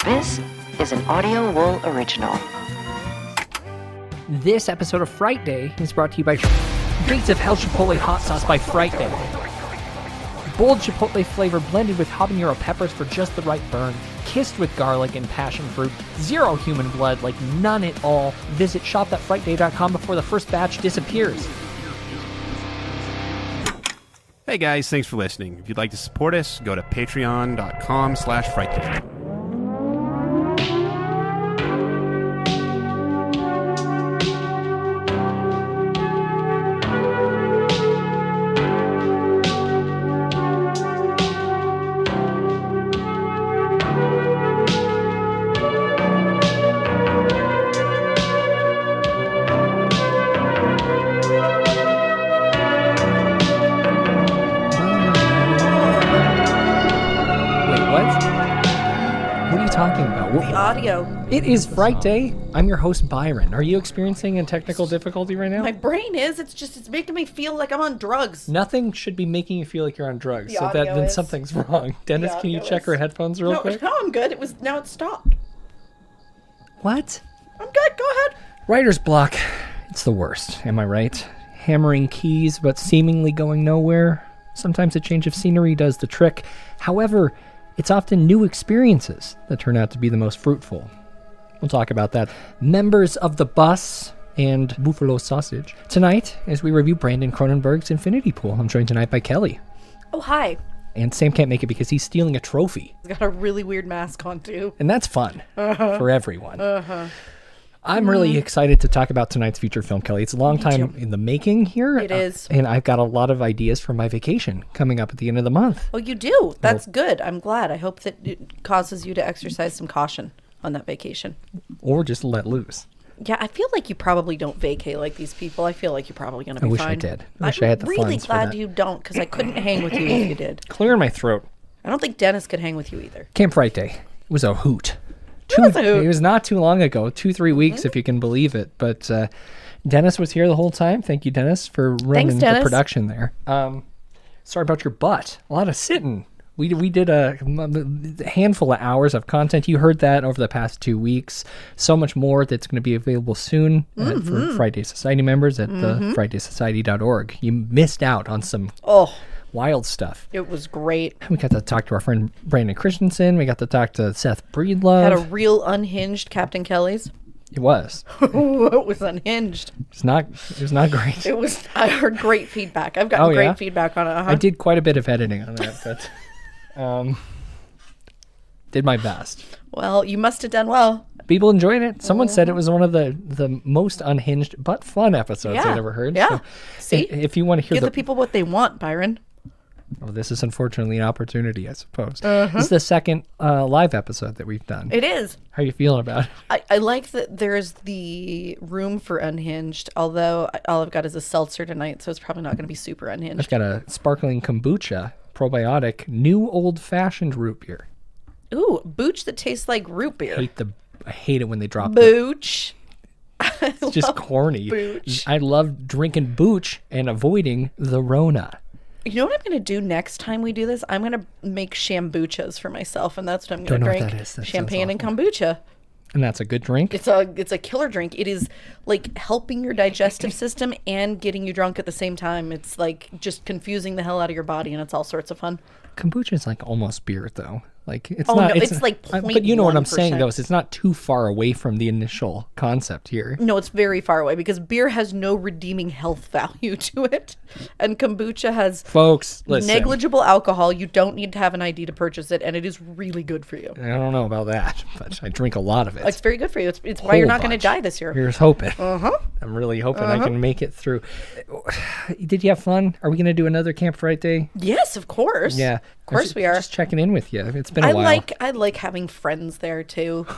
This is an Audio Wool original. This episode of Frightday is brought to you by Gates of Hell Chipotle Hot Sauce by Frightday. Bold chipotle flavor blended with habanero peppers for just the right burn. Kissed with garlic and passion fruit. Zero human blood, like none at all. Visit shop.frightday.com before the first batch disappears. Hey guys, thanks for listening. If you'd like to support us, go to patreon.com/frightday. The audio. It is Frightday. I'm your host, Byron. Are you experiencing a technical difficulty right now? My brain is. It's making me feel like I'm on drugs. Nothing should be making you feel like you're on drugs. The So audio then is. something's wrong. Dennis, can you check her headphones real quick? No, I'm good. Now it stopped. What? I'm good. Go ahead. Writer's block. It's the worst. Am I right? Hammering keys, but seemingly going nowhere. Sometimes a change of scenery does the trick. However, it's often new experiences that turn out to be the most fruitful. We'll talk about that. Members of the Bus and Buffalo Sausage. Tonight, as we review Brandon Cronenberg's Infinity Pool, I'm joined tonight by Kelly. Oh, hi. And Sam can't make it because he's stealing a trophy. He's got a really weird mask on, too. And that's fun for everyone. I'm really excited to talk about tonight's feature film, Kelly. It's a long time in the making here. It is. And I've got a lot of ideas for my vacation coming up at the end of the month. Oh, you do? That's good. I'm glad. I hope that it causes you to exercise some caution on that vacation. Or just let loose. Yeah, I feel like you probably don't vacate like these people. I feel like you're probably going to be I wish fine. I did. I wish I had the I'm really funds for glad that. you don't, because I couldn't hang with you if you did. Clearing my throat. I don't think Dennis could hang with you either. Camp Frightday. It was a hoot. It was a hoot. It was not too long ago, 2-3 weeks, if you can believe it. But Dennis was here the whole time. Thank you, Dennis, for running the Dennis. production there. Sorry about your butt. A lot of sitting. We did a handful of hours of content. You heard that over the past 2 weeks. So much more that's going to be available soon for Frightday Society members at the FrightdaySociety.org. You missed out on some wild stuff. It was great. We got to talk to our friend Brandon Christensen. We got to talk to Seth Breedlove. Had a real unhinged Captain Kelly's. It was. It was unhinged. It was not great. It was. I heard great feedback. I've gotten great yeah? feedback on it. I did quite a bit of editing on that, but did my best. Well, you must have done well. People enjoyed it. Someone said it was one of the most unhinged but fun episodes I've ever heard. Yeah. So See? if you want to hear Give the people what they want, Byron. Oh, this is unfortunately an opportunity, I suppose. This is the second live episode that we've done. It is. How are you feeling about it? I like that there's the room for unhinged, although all I've got is a seltzer tonight, so it's probably not going to be super unhinged. I've got a sparkling kombucha, probiotic, new old-fashioned root beer. Ooh, booch that tastes like root beer. I hate it when they drop the... Booch. It's just corny. Booch. I love drinking booch and avoiding the Rona. You know what I'm going to do next time we do this? I'm going to make shambuchas for myself, and that's what I'm Don't going to know drink. what that is. That Champagne and sounds kombucha. And that's a good drink? It's a killer drink. It is like helping your digestive system and getting you drunk at the same time. It's like just confusing the hell out of your body, and it's all sorts of fun. Kombucha is like almost beer, though. Like it's Oh, not. no, it's like But you know what I'm saying, 0.1%. though, is it's not too far away from the initial concept here. No, it's very far away because beer has no redeeming health value to it, and kombucha has Folks, listen. negligible alcohol. You don't need to have an ID to purchase it, and it is really good for you. I don't know about that, but I drink a lot of it. It's very good for you. It's why you're Whole not going to bunch. die this year. Here's hoping. I'm really hoping I can make it through. Did you have fun? Are we going to do another Camp Frightday? Yes, of course. Yeah. Of course we are. Just checking in with you. It's been a while. I like having friends there too. What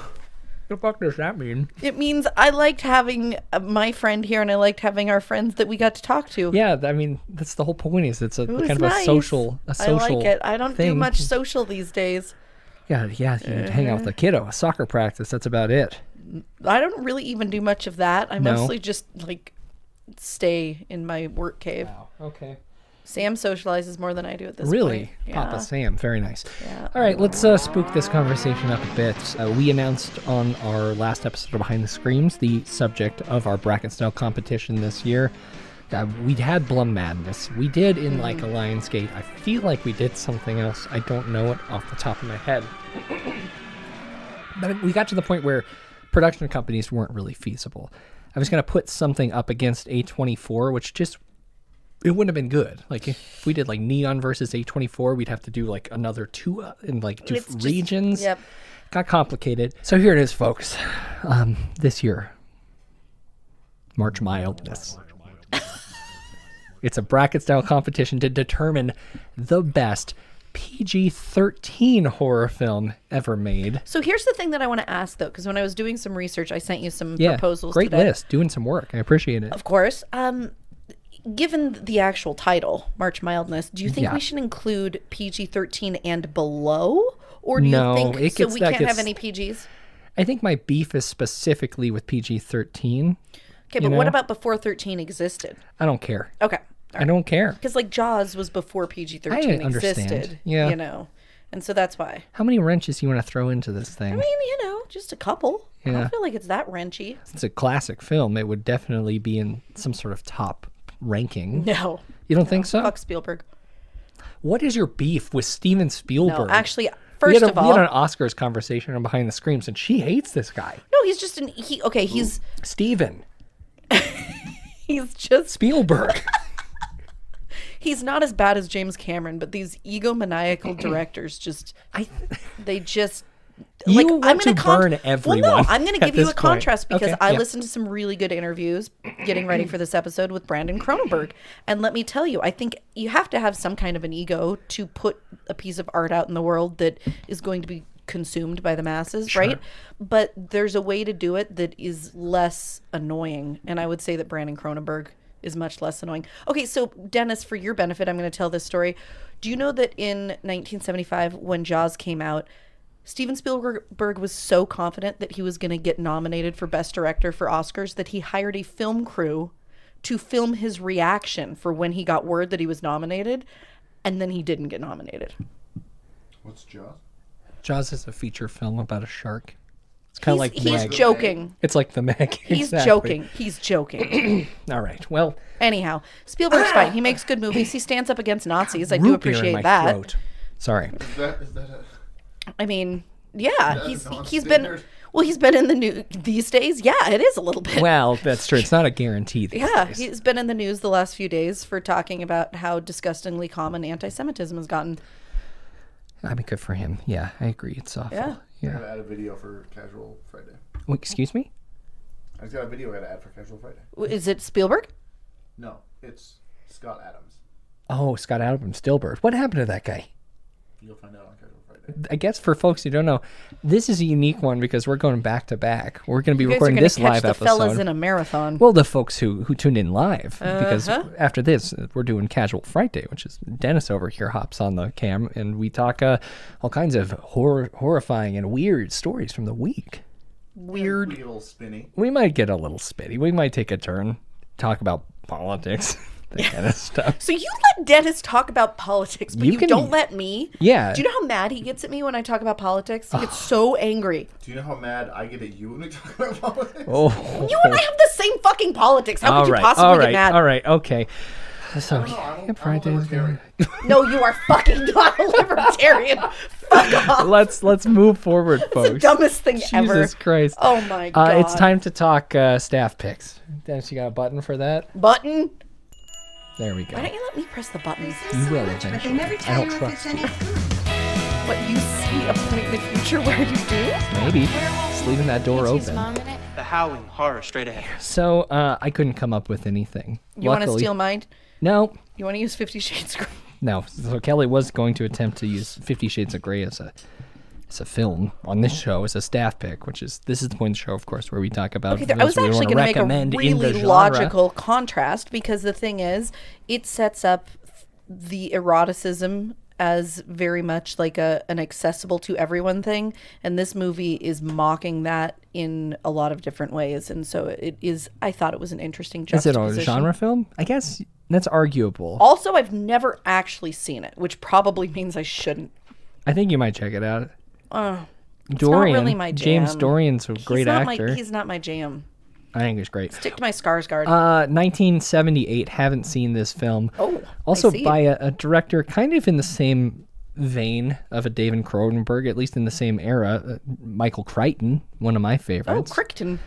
the fuck does that mean? It means I liked having my friend here, and I liked having our friends that we got to talk to. Yeah, I mean, that's the whole point. Is it's a It was kind of nice. a social I like it. I don't do thing. much social these days. Yeah, you hang out with a kiddo, a soccer practice. That's about it. I don't really even do much of that. I No? mostly just like stay in my work cave. Wow. Okay. Sam socializes more than I do at this Really? point. Papa Sam. Very nice. Yeah. All right, let's spook this conversation up a bit. We announced on our last episode of Behind the Screams the subject of our bracket-style competition this year. We had Blum Madness. We did in like a Lionsgate. I feel like we did something else. I don't know it off the top of my head. But we got to the point where production companies weren't really feasible. I was going to put something up against A24, which just... it wouldn't have been good. Like if we did like Neon versus A24, we'd have to do like another two in like different regions. Yep. Got complicated. So here it is, folks. This year, March Mildness. It's a bracket style competition to determine the best PG-13 horror film ever made. So here's the thing that I want to ask, though, because when I was doing some research, I sent you some proposals great today. list. Doing some work. I appreciate it. Of course. Given the actual title, March Mildness, do you think we should include PG-13 and below? Or do you think we can't have any PGs? I think my beef is specifically with PG-13. Okay, but what about before 13 existed? I don't care. Okay. I don't care. Because like Jaws was before PG-13 I understand. existed. Yeah. You know, and so that's why. How many wrenches you want to throw into this thing? I mean, just a couple. I Yeah. don't feel like it's that wrenchy. It's a classic film. It would definitely be in some sort of top ranking. No. You don't think so? Fuck Spielberg. What is your beef with Steven Spielberg? No, actually, we first had of all, an Oscars conversation on Behind the Screams, and she hates this guy. no, he's just he's Steven he's just Spielberg. he's not as bad as James Cameron, but these egomaniacal directors You want to burn everyone. Well, no, I'm going to give you a point. contrast because Okay, I yeah. listened to some really good interviews getting ready for this episode with Brandon Cronenberg. And let me tell you, I think you have to have some kind of an ego to put a piece of art out in the world that is going to be consumed by the masses, right? But there's a way to do it that is less annoying. And I would say that Brandon Cronenberg is much less annoying. Okay, so Dennis, for your benefit, I'm going to tell this story. Do you know that in 1975, when Jaws came out, Steven Spielberg was so confident that he was going to get nominated for Best Director for Oscars that he hired a film crew to film his reaction for when he got word that he was nominated, and then he didn't get nominated. What's Jaws? Jaws is a feature film about a shark. It's kind of like He's Meg. joking. It's like the Meg. He's Exactly. joking. He's joking. All right. Well, Anyhow, Spielberg's fine. He makes good movies. He stands up against Nazis. I do root beer in appreciate my that. throat. Sorry. Is that I mean, yeah, he's been non-standard? he's been in the news these days. Yeah, it is a little bit. Well, that's true. It's not a guarantee these Yeah, days. he's been in the news the last few days for talking about how disgustingly common anti-Semitism has gotten. I mean, good for him. Yeah, I agree. It's awful. Yeah. I gotta add a video for Casual Friday. Wait, excuse me? I just got a video I gotta add for Casual Friday. Is it Spielberg? No, it's Scott Adams. Oh, Scott Adams Spielberg. What happened to that guy? You'll find out on Casual Friday. I guess for folks who don't know, this is a unique one because we're going back to back. We're going to be You guys are recording gonna this catch live the episode. fellas in a marathon. Well, the folks who tuned in live, because after this, we're doing Casual Frightday, which is Dennis over here hops on the cam, and we talk all kinds of horrifying and weird stories from the week. Weird. We get a little spinny. We might get a little spitty. We might take a turn, talk about politics, that kind of stuff. So you let Dennis talk about politics, but you don't let me? Yeah. Do you know how mad he gets at me when I talk about politics? He gets so angry. Do you know how mad I get at you when we talk about politics? Oh. You and I have the same fucking politics. How could you possibly get mad? All right, okay. So, I'm a Friday. libertarian. No, you are fucking not a libertarian. Fuck off. Let's move forward, folks. It's the dumbest thing ever. Jesus Christ. Oh my god. It's time to talk staff picks. Dennis, you got a button for that? Button. There we go. Why don't you let me press the buttons? You will eventually. I don't trust you. What, you see a point in the future where you do? Maybe. Just leaving that door open. The howling horror straight ahead. So, I couldn't come up with anything. You want to Luckily- steal mine? No. You want to use 50 Shades Grey? No. So Kelly was going to attempt to use 50 Shades of Grey as a film on this show as a staff pick, this is the point of the show, of course, where we talk about Okay, I was films we actually want to going to make a recommend in the really genre. logical contrast because the thing is, it sets up the eroticism as very much like an accessible to everyone thing, and this movie is mocking that in a lot of different ways. And so it is. I thought it was an interesting Is it juxtaposition. a genre film? I guess that's arguable. Also, I've never actually seen it, which probably means I shouldn't. I think you might check it out. It's Dorian, not really my jam. James Dorian's a great actor. He's not my jam. I think he's great. Stick to my Skarsgård. 1978. Haven't seen this film. Oh, also I see. by a director kind of in the same vein of a David Cronenberg, at least in the same era. Michael Crichton, one of my Oh, favorites. Crichton.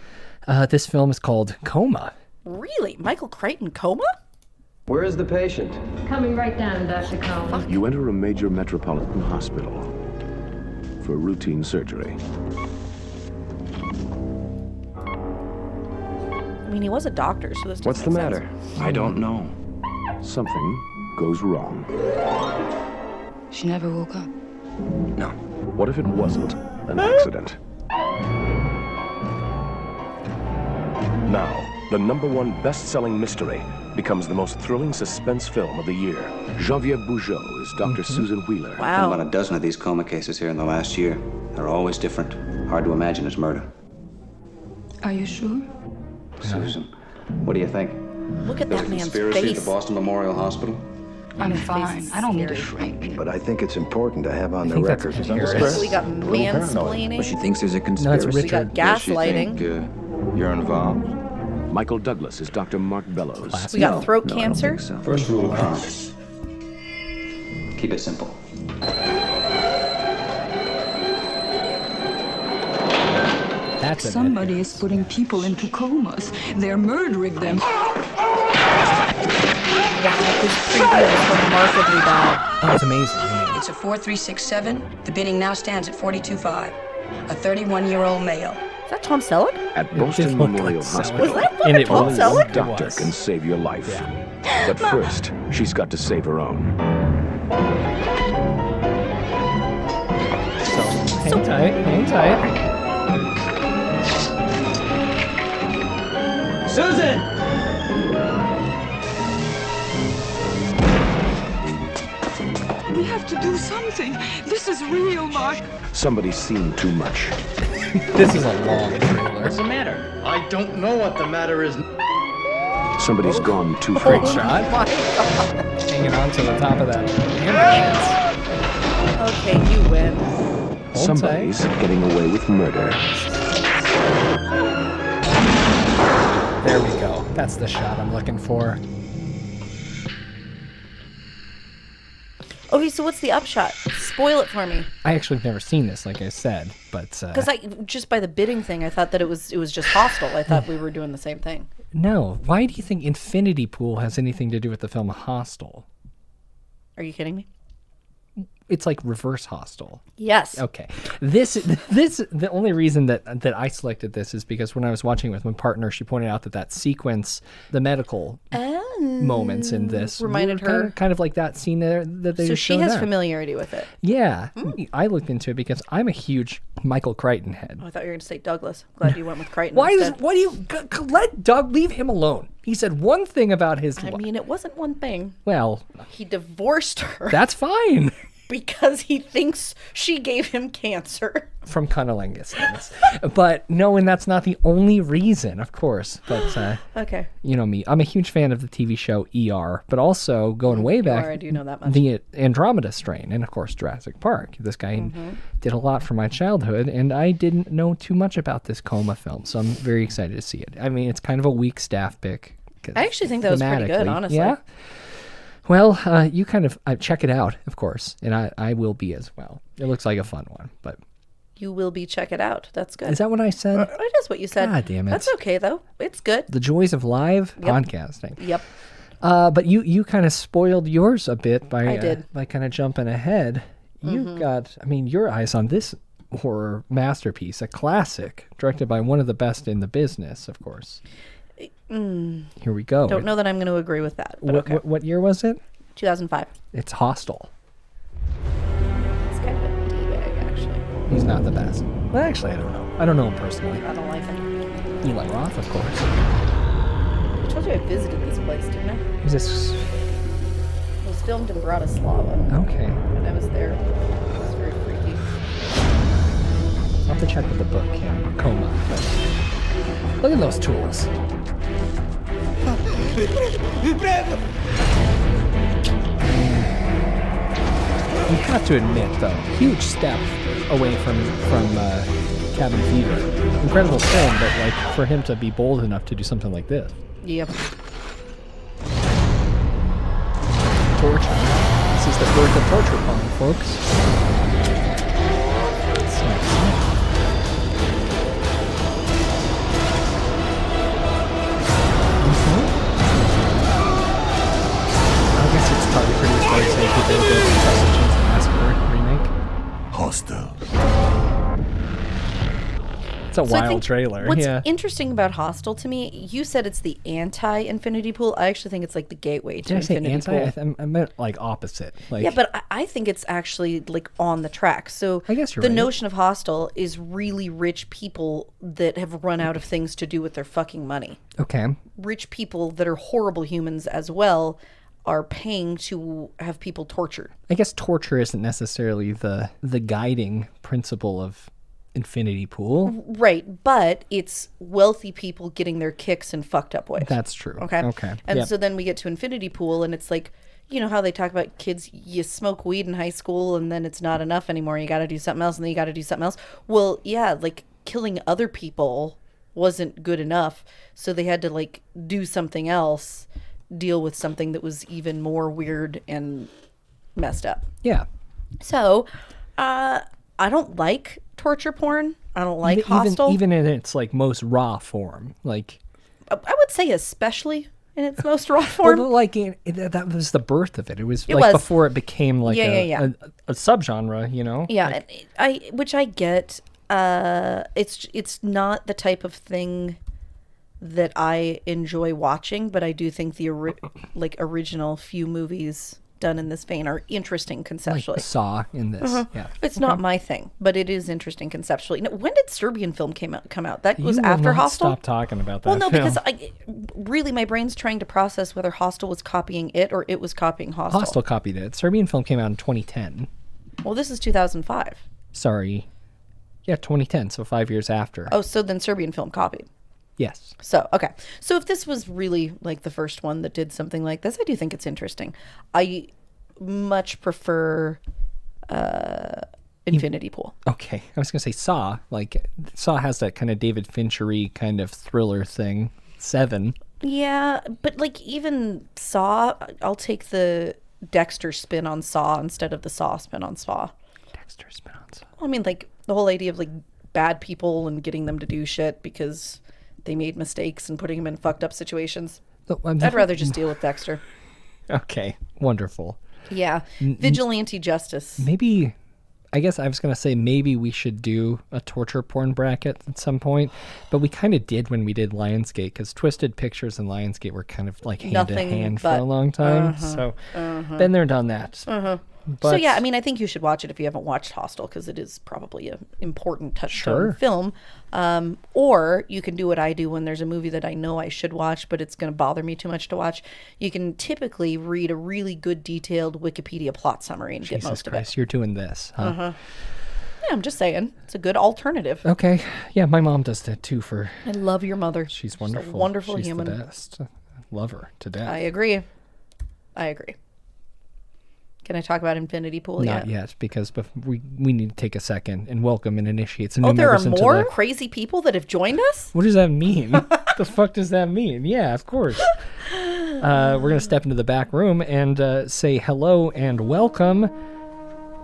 This film is called Coma. Really? Michael Crichton coma? Where is the patient? Coming right down, Dr. Combs. You enter a major metropolitan hospital for routine surgery. I mean, he was a doctor, so this doesn't What's the make matter? sense. I don't know. Something goes wrong. She never woke up. No. What if it wasn't an accident? Now, the #1 best-selling mystery becomes the most thrilling suspense film of the year. Geneviève Bujold is Dr. Susan Wheeler. Wow. About a dozen of these coma cases here in the last year. They're always different. Hard to imagine it's murder. Are you sure? Susan, what do you think? Look at There's that a man's conspiracy at face. the Boston Memorial Hospital? I'm face fine. is I don't need to scary. shrink. But I think it's important to have on the think that's record. Paris. We got mansplaining. But she thinks there's a No, it's conspiracy. We got Richard. gaslighting. You're involved? Michael Douglas is Dr. Mark Bellows. We got throat cancer. First rule of crime. Keep it simple. That's Somebody is putting people into comas. They're murdering them. Yeah, this preview is remarkably bad. Oh, it's amazing. I mean, It's a 4367. The bidding now stands at 42.5. A 31-year-old male. Is that Tom Selleck? At did Boston look Memorial like Hospital, Was that And fucking it Tom was. only one Selleck? doctor was. can save your life. But first, she's got to save her own. so hang tight, hang tight. Susan! We have to do something. This is real, Mark. Somebody's seen too much. This is a long trailer. What's the matter? I don't know what the matter is. Somebody's gone too Great far. shot. Hanging on to the top of that ambulance. Okay, you win. Hold Somebody's tight. getting away with murder. There we go. That's the shot I'm looking for. Okay, so what's the upshot? Spoil it for me. I actually have never seen this, like I said, but Because I just by the bidding thing, I thought that it was just Hostel. I thought we were doing the same thing. no. Why do you think Infinity Pool has anything to do with the film Hostel? Are you kidding me? It's like reverse Hostel. Yes. Okay. The only reason that I selected this is because when I was watching with my partner, she pointed out that sequence, the medical moments in this Reminded were her. kind of like that scene there that they So just she showed has there. familiarity with it. Yeah, I looked into it because I'm a huge Michael Crichton head. Oh, I thought you were going to say Douglas. Glad you went with Crichton. Why instead. do you let Doug leave him alone? He said one thing about his I mean, it wasn't one thing. well, He divorced her that's fine. because he thinks she gave him cancer. From cunnilingus. Yes. But no, and that's not the only reason, of course. But Okay. you know me, I'm a huge fan of the TV show ER, but also going way back, I do know that much. the Andromeda Strain, and of course Jurassic Park. This guy did a lot for my childhood, and I didn't know too much about this Coma film, so I'm very excited to see it. I mean, it's kind of a weak staff pick. I actually think that was pretty good, thematically. honestly. Yeah. Well, you kind of check it out, of course, and I will be as well. It looks like a fun one, but You will be check it out. That's good. is that what I said? It is what you said. God damn it. That's okay though. It's good. The joys of live podcasting. Yep. But you kind of spoiled yours a bit by I did. by kind of jumping ahead. You've got, I mean, your eyes on this horror masterpiece, a classic, directed by one of the best in the business, of course. Here we go. Don't know that I'm going to agree with that. But okay. What year was it? 2005. It's Hostel. It's kind of a D-bag, actually. He's not the best. Well, actually, I don't know. I don't know him personally. I don't like it. Eli Roth, of course. I told you I visited this place, didn't I? Is this? It was filmed in Bratislava. Okay. When I was there. It was very freaky. I'll have to check with the book, Coma. But look at those tools. You have to admit, though, huge step away from Cabin Fever. Incredible film, but like for him to be bold enough to do something like this. Yep. Torture. This is the birth of torture porn, folks. I guess it's probably pretty fair to say people did Texas Chainsaw Massacre remake. Hostile. It's a wild trailer. What's yeah. interesting about Hostel to me, you said it's the anti-Infinity Pool. I actually think it's like the gateway to Did I say Infinity anti? Pool. I meant like opposite. Like, Yeah, but I think it's actually like on the track. So I guess you're the right. notion of Hostel is really rich people that have run out of things to do with their fucking money. Okay. Rich people that are horrible humans as well are paying to have people tortured. I guess torture isn't necessarily the guiding principle of Infinity Pool. Right, but it's wealthy people getting their kicks in fucked up ways. That's true. Okay. Okay. And Yep. so then we get to Infinity Pool, and it's like, you know how they talk about kids, you smoke weed in high school, and then it's not enough anymore. You got to do something else, and then you got to do something else. Well, yeah, like killing other people wasn't good enough, so they had to like do something else, deal with something that was even more weird and messed up. Yeah. So, I don't like torture porn. I don't like Hostel. Even in its like most raw form. Like, I would say especially in its most raw form. well, like that was the birth of it. It was It like was. before it became like Yeah. a subgenre, you know? Yeah, Like, and which I get. It's not the type of thing that I enjoy watching, but I do think the original few movies done in this vein are interesting conceptually. like Saw in this. Yeah. It's not my thing, but it is interesting conceptually. Now, when did Serbian film come out? That was You will after not Hostel. Stop talking about that. Well, no, film. because really my brain's trying to process whether Hostel was copying it or it was copying Hostel. Hostel copied it. Serbian film came out in 2010. Well, this is 2005. Sorry. Yeah, 2010, so 5 years after. Oh, so then Serbian film copied. Yes. So, okay. So if this was really like the first one that did something like this, I do think it's interesting. I much prefer Infinity Pool. Okay. I was going to say Saw. Like, Saw has that kind of David Finchery kind of thriller thing. 7. Yeah, but like even Saw, I'll take the Dexter spin on Saw instead of the Saw spin on Saw. Dexter spin on Saw. I mean, like the whole idea of like bad people and getting them to do shit because they made mistakes and putting them in fucked up situations. I'd rather just deal with Dexter. Okay. Wonderful. Yeah. Vigilante justice. Maybe, I guess I was going to say maybe we should do a torture porn bracket at some point, but we kind of did when we did Lionsgate, because Twisted Pictures and Lionsgate were kind of like hand in hand for a long time. So been there, done that. But, so yeah, I mean, I think you should watch it if you haven't watched Hostel, because it is probably an important touchstone film. Or you can do what I do when there's a movie that I know I should watch, but it's going to bother me too much to watch. You can typically read a really good detailed Wikipedia plot summary and get most of it. You're doing this, huh? Yeah, I'm just saying. It's a good alternative. Okay. Yeah, my mom does that too for... I love your mother. She's wonderful. She's a wonderful She's human. the best. Love her to death. I agree. Can I talk about Infinity Pool Not yet, because we need to take a second and welcome and initiate some new there are members into more the... crazy people that have joined us? What does that mean? The fuck does that mean? Yeah, of course. We're going to step into the back room and say hello and welcome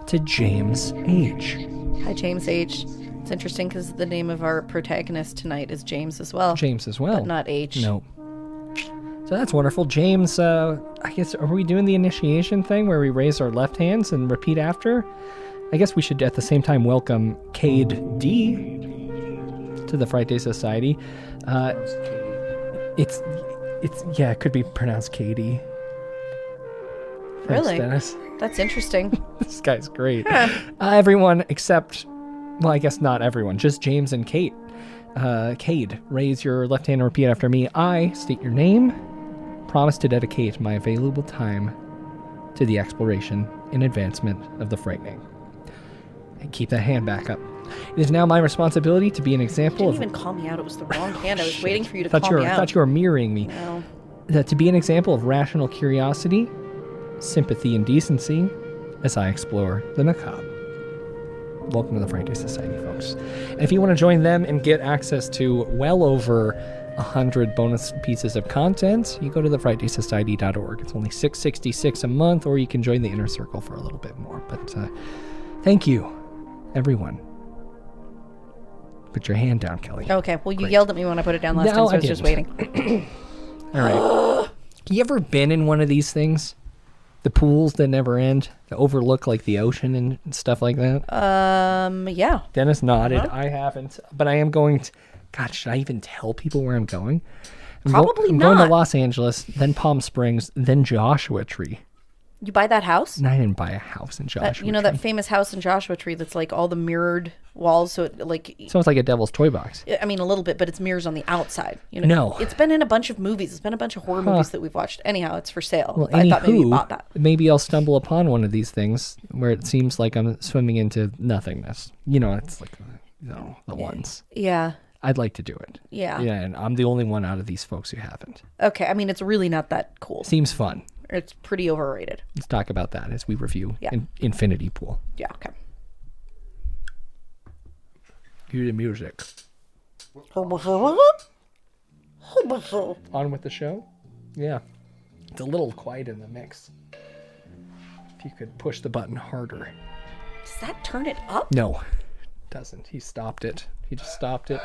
to James H. Hi, James H. It's interesting because the name of our protagonist tonight is James as well. James as well. But not H. No. So that's wonderful. James, I guess, are we doing the initiation thing where we raise our left hands and repeat after? I guess we should at the same time welcome Cade D to the Frightday Society. It's yeah, it could be pronounced Katie. Thanks, Really? Dennis. That's interesting. This guy's great. Everyone except, well, I guess not everyone, just James and Kate. Cade, raise your left hand and repeat after me. I state your name. Promise to dedicate my available time to the exploration and advancement of the frightening. And keep that hand back up. It is now my responsibility to be an example You didn't even call me out. It was the wrong hand. I was waiting for you to I call me out. thought you were mirroring me. No. To be an example of rational curiosity, sympathy, and decency as I explore the macabre. Welcome to the Frightday Society, folks. And if you want to join them and get access to well over 100 bonus pieces of content, you go to thefrightdaysociety.org. It's only $6.66 a month, or you can join the inner circle for a little bit more. But thank you, everyone. Put your hand down, Kelly. Okay, well, you Great. yelled at me when I put it down last time, so I was just waiting. All right. You ever been in one of these things? The pools that never end, that overlook like the ocean and stuff like that? Yeah. Dennis nodded. I haven't, but I am going to. God, should I even tell people where I'm going? Probably I'm going to not. Los Angeles, then Palm Springs, then Joshua Tree. You buy that house? And I didn't buy a house in Joshua Tree. That famous house in Joshua Tree that's like all the mirrored walls, so it like... Sounds like a devil's toy box. I mean, a little bit, but it's mirrors on the outside. You know? No. It's been in a bunch of movies. It's been a bunch of horror movies that we've watched. Anyhow, it's for sale. Well, I thought maybe you bought that. Maybe I'll stumble upon one of these things where it seems like I'm swimming into nothingness. You know, it's like, the ones. Yeah. I'd like to do it. Yeah. Yeah, and I'm the only one out of these folks who haven't. Okay, I mean, it's really not that cool. Seems fun. It's pretty overrated. Let's talk about that as we review Yeah. Infinity Pool. Yeah, okay. Cue the music. On with the show? Yeah. It's a little quiet in the mix. If you could push the button harder. Does that turn it up? No, it doesn't. He stopped it. He just stopped it.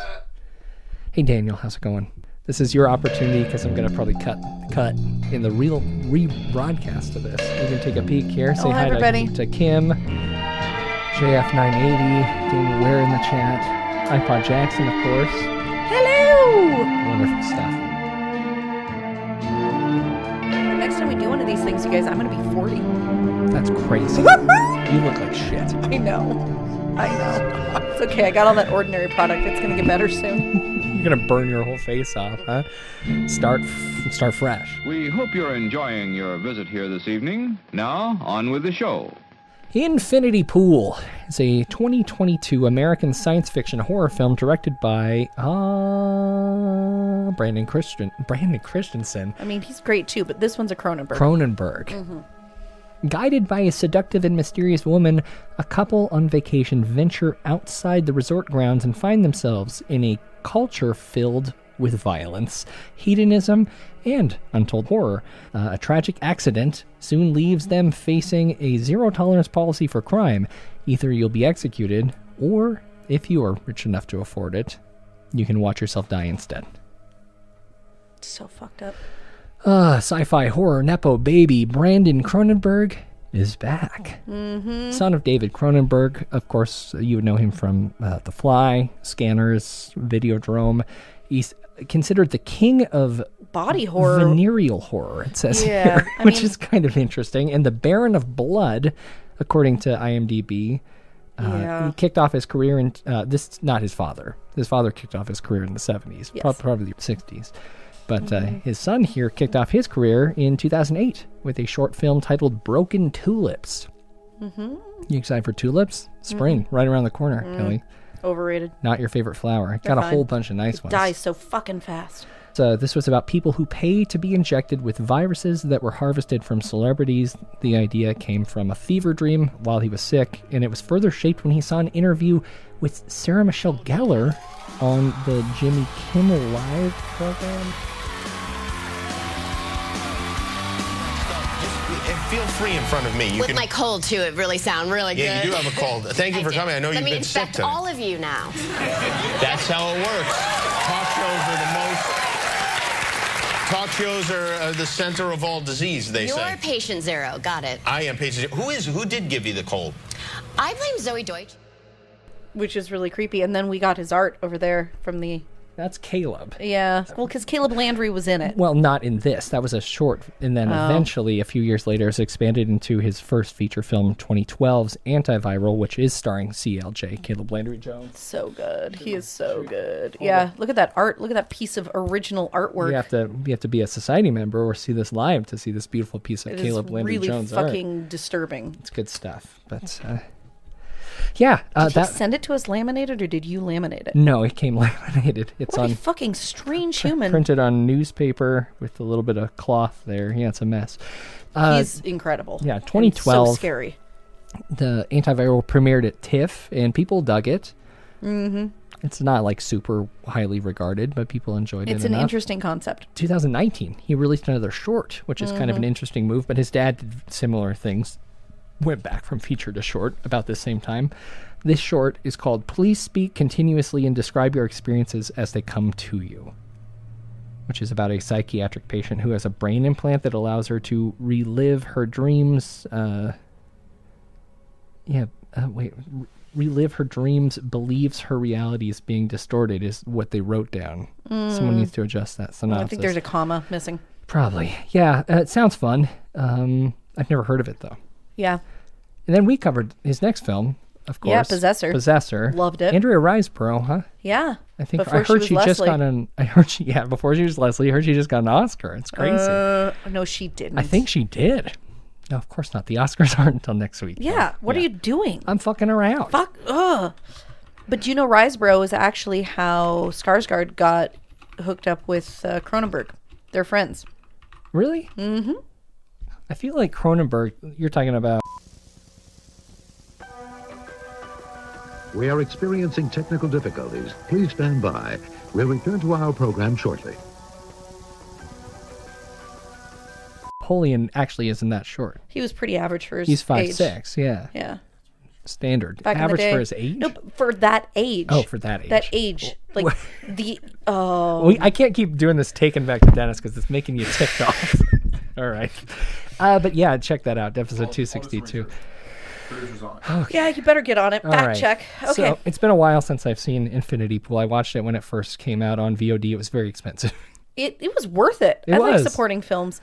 Hey, Daniel, how's it going? This is your opportunity because I'm going to probably cut in the real rebroadcast of this. You can take a peek here. Say hi everybody. to Kim, JF980, Daniel Ware in the chat, iPod Jackson, of course. Hello! Wonderful stuff. Next time we do one of these things, you guys, I'm going to be 40. That's crazy. You look like shit. I know. It's okay. I got all that ordinary product. It's going to get better soon. You're going to burn your whole face off, huh? Start fresh. We hope you're enjoying your visit here this evening. Now, on with the show. Infinity Pool is a 2022 American science fiction horror film directed by Brandon Christensen. I mean, he's great too, but this one's a Cronenberg. Mm-hmm. Guided by a seductive and mysterious woman, a couple on vacation venture outside the resort grounds and find themselves in a culture filled with violence, hedonism, and untold horror. A tragic accident soon leaves them facing a zero-tolerance policy for crime. Either you'll be executed, or, if you are rich enough to afford it, you can watch yourself die instead. So fucked up. Sci-fi horror nepo baby Brandon Cronenberg is back. Mm-hmm. Son of David Cronenberg. Of course, you would know him from The Fly, Scanners, Videodrome. He's considered the king of body horror. Venereal horror, it says here, which is kind of interesting. And the Baron of Blood, according to IMDb. He kicked off his career in... this is not his father. His father kicked off his career in the 70s, probably the 60s. But his son here kicked off his career in 2008 with a short film titled Broken Tulips. Mm-hmm. You excited for tulips? Spring, right around the corner, Kelly. Overrated. Not your favorite flower. Got a whole bunch of nice ones. Dies so fucking fast. So this was about people who pay to be injected with viruses that were harvested from celebrities. The idea came from a fever dream while he was sick, and it was further shaped when he saw an interview with Sarah Michelle Gellar on the Jimmy Kimmel Live program. Feel free in front of me. You With my cold, too, it really sound really good. Yeah, you do have a cold. Thank you for coming. I know you've been sick Let me infect today. all of you now. That's how it works. Talk shows are the center of all disease, they say. You're patient zero. Got it. I am patient zero. Who did give you the cold? I blame Zoe Deutsch. Which is really creepy. And then we got his art over there from the That's Caleb. Yeah. Well, because Caleb Landry was in it. Well, not in this. That was a short. And then eventually, a few years later, it's expanded into his first feature film, 2012's Antiviral, which is starring CLJ, Caleb Landry Jones. So good. He is so good. Yeah. Look at that art. Look at that piece of original artwork. You have to be a society member or see this live to see this beautiful piece of Caleb Landry Jones art. It's really fucking disturbing. It's good stuff. But, yeah. Did you send it to us laminated, or did you laminate it? No, it came laminated. It's what a fucking strange human. Printed on newspaper with a little bit of cloth there. Yeah, it's a mess. He's incredible. Yeah, 2012. So scary. The Antiviral premiered at TIFF, and people dug it. Mm-hmm. It's not like super highly regarded, but people enjoyed it enough. It's an interesting concept. 2019, he released another short, which is kind of an interesting move, but his dad did similar things. Went back from feature to short about this same time. This short is called Please Speak Continuously and Describe Your Experiences as They Come to You, which is about a psychiatric patient who has a brain implant that allows her to relive her dreams. Relive her dreams, believes her reality is being distorted, is what they wrote down. Someone needs to adjust that synopsis. I think there's a comma missing. Probably. Yeah, it sounds fun. I've never heard of it, though. Yeah. And then we covered his next film, of course. Yeah, Possessor. Possessor. Loved it. Andrea Riseborough, huh? Yeah. I think before I heard she just got an. Before she was Leslie. I heard she just got an Oscar. It's crazy. No, she didn't. I think she did. No, of course not. The Oscars aren't until next week. Yeah. What are you doing? I'm fucking around. Fuck. Ugh. But do you know Riseborough is actually how Skarsgård got hooked up with Cronenberg? They're friends. Really? Mm-hmm. I feel like Cronenberg. You're talking about. We are experiencing technical difficulties. Please stand by. We'll return to our program shortly. Napoleon actually isn't that short. He was pretty average for his He's 5'6", age. yeah. Yeah. Standard. Back average in the day. for his age? No, for that age. Oh, for that age. That age. Like, I can't keep doing this taken back to Dennis because it's making you ticked off. All right. But yeah, check that out. Episode 262. Okay. Yeah, you better get on it. Fact check. Okay. So it's been a while since I've seen Infinity Pool. I watched it when it first came out on VOD. It was very expensive. It was worth it. It I was. like supporting films.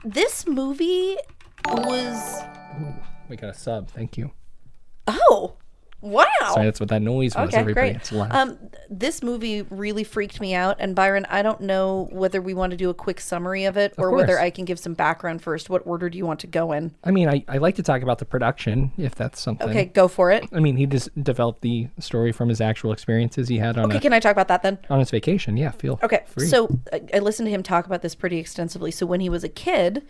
This movie was... Ooh, we got a sub. Thank you. Oh, wow. Sorry, that's what that noise was. Okay, Everybody. great. It's loud. This movie really freaked me out. And Byron, I don't know whether we want to do a quick summary of it or whether I can give some background first. What order do you want to go in? I mean, I like to talk about the production, if that's something. Okay, go for it. I mean, he just developed the story from his actual experiences he had on can I talk about that then? On his vacation, yeah, feel free. So I listened to him talk about this pretty extensively. So when he was a kid,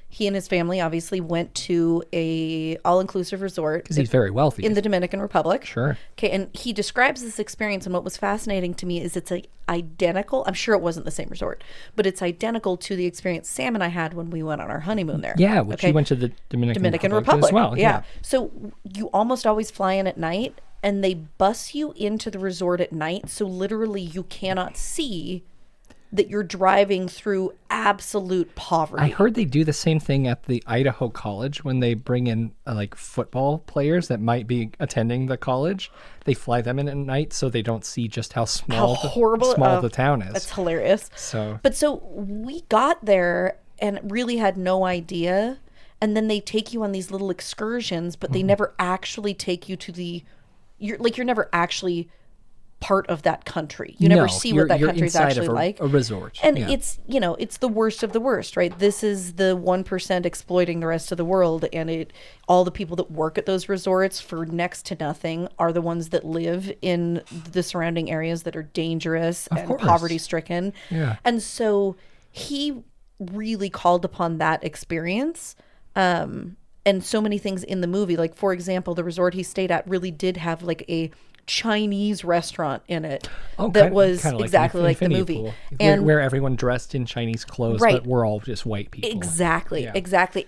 he and his family obviously went to a all-inclusive resort. Because he's very wealthy. In the Dominican Republic. Sure. Okay, and he describes this experience, and what was fascinating to me is it's identical. I'm sure it wasn't the same resort, but it's identical to the experience Sam and I had when we went on our honeymoon there. Yeah, which we went to the Dominican Republic as well. Yeah. So you almost always fly in at night, and they bus you into the resort at night, so literally you cannot see that you're driving through absolute poverty. I heard they do the same thing at the Idaho College when they bring in like football players that might be attending the college. They fly them in at night so they don't see just how small the town is. That's hilarious. So we got there and really had no idea. And then they take you on these little excursions, but they never actually take you to you're never actually part of that country. You never see what that country's actually like. A resort. And it's the worst of the worst, right? This is the 1% exploiting the rest of the world, and all the people that work at those resorts for next to nothing are the ones that live in the surrounding areas that are dangerous and poverty stricken. Yeah. And so he really called upon that experience. And so many things in the movie, like for example, the resort he stayed at really did have like a Chinese restaurant in it that was exactly like the movie. Pool. And where everyone dressed in Chinese clothes, but we're all just white people. Exactly.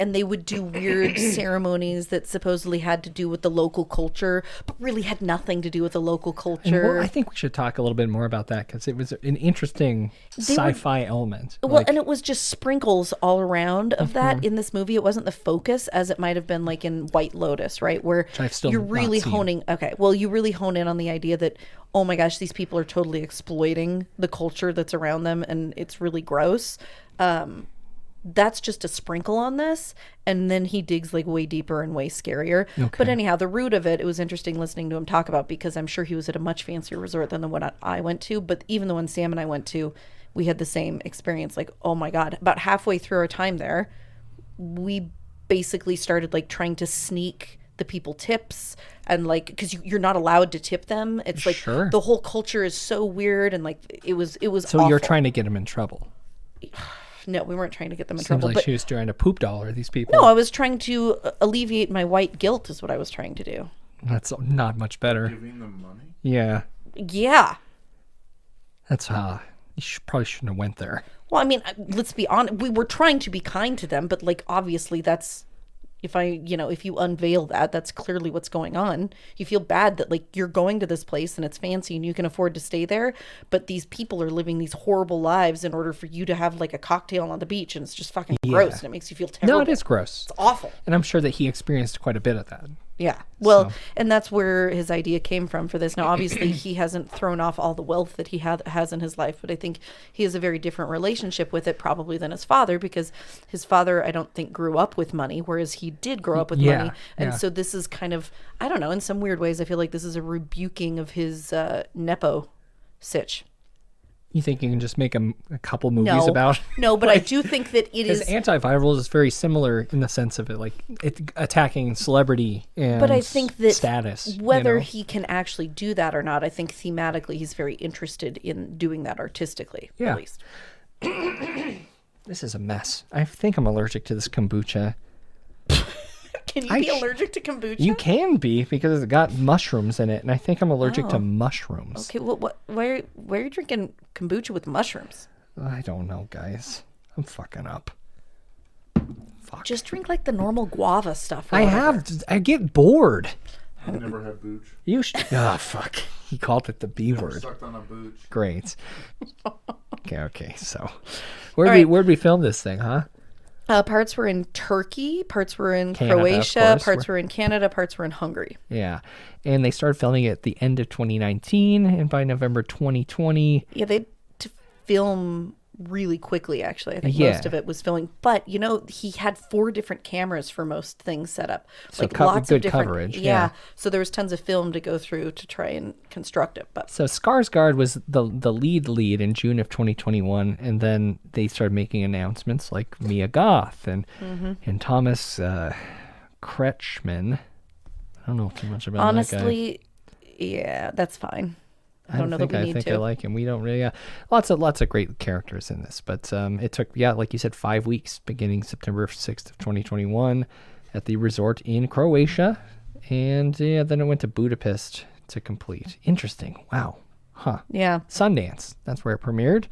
And they would do weird ceremonies that supposedly had to do with the local culture, but really had nothing to do with the local culture. I think we should talk a little bit more about that because it was an interesting sci-fi element. Well, and it was just sprinkles all around of that in this movie. It wasn't the focus as it might have been like in White Lotus, right? Where you're really honing. Okay, well, you really hone in in on the idea that, oh my gosh, these people are totally exploiting the culture that's around them and it's really gross. That's just a sprinkle on this, and then he digs like way deeper and way scarier. But anyhow, the root of it was interesting listening to him talk about, because I'm sure he was at a much fancier resort than the one I went to. But even the one Sam and I went to, we had the same experience. Like, oh my God, about halfway through our time there, we basically started like trying to sneak the people tips, and like, because you're not allowed to tip them. It's like the whole culture is so weird, and like it was So awful. you're trying to get him in trouble. No, we weren't trying to get them in Seems trouble. like But she was trying to poop dollar these people. no, I was trying to alleviate my white guilt is what I was trying to do. That's not much better. Giving them money? Yeah. Yeah. That's probably shouldn't have went there. Well, I mean, let's be honest. We were trying to be kind to them, but like obviously that's if you unveil that, that's clearly what's going on. You feel bad that like you're going to this place and it's fancy and you can afford to stay there, but these people are living these horrible lives in order for you to have like a cocktail on the beach, and it's just fucking gross, and it makes you feel terrible. No, it is gross. It's awful. And I'm sure that he experienced quite a bit of that. Yeah. Well, and that's where his idea came from for this. Now, obviously, he hasn't thrown off all the wealth that he has in his life, but I think he has a very different relationship with it probably than his father, because his father, I don't think, grew up with money, whereas he did grow up with money. And so this is kind of, I don't know, in some weird ways, I feel like this is a rebuking of his Nepo sitch. You think you can just make a couple movies about? No, but I do think that it is. Antiviral is very similar in the sense of it, like it attacking celebrity and but I think that status. Whether he can actually do that or not, I think thematically he's very interested in doing that artistically, at least. This is a mess. I think I'm allergic to this kombucha. Can you be allergic to kombucha? You can be, because it's got mushrooms in it, and I think I'm allergic to mushrooms. Okay, well, why are you drinking kombucha with mushrooms? I don't know, guys. I'm fucking up. Fuck. Just drink like the normal guava stuff. I get bored. I've never had booch. You should. Fuck. He called it the B word. Sucked on a booch. Great. Okay. So, where'd we film this thing, huh? Parts were in Turkey, parts were in Canada, Croatia, parts were in Canada, parts were in Hungary. Yeah. And they started filming it at the end of 2019, and by November 2020... Yeah, they had to film really quickly, actually. I think most of it was filming. But, he had 4 different cameras for most things set up. So like lots of different coverage. Yeah. So there was tons of film to go through to try and construct it. But so Skarsgård was the lead in June of 2021, and then they started making announcements like Mia Goth and Thomas Kretschmann. I don't know too much about that guy. Honestly, yeah, that's fine. I don't know that we need to. I think I like him. We don't really. Lots of great characters in this, but it took, like you said, 5 weeks, beginning September 6th of 2021, at the resort in Croatia, and then it went to Budapest to complete. Interesting. Wow. Huh. Yeah. Sundance. That's where it premiered.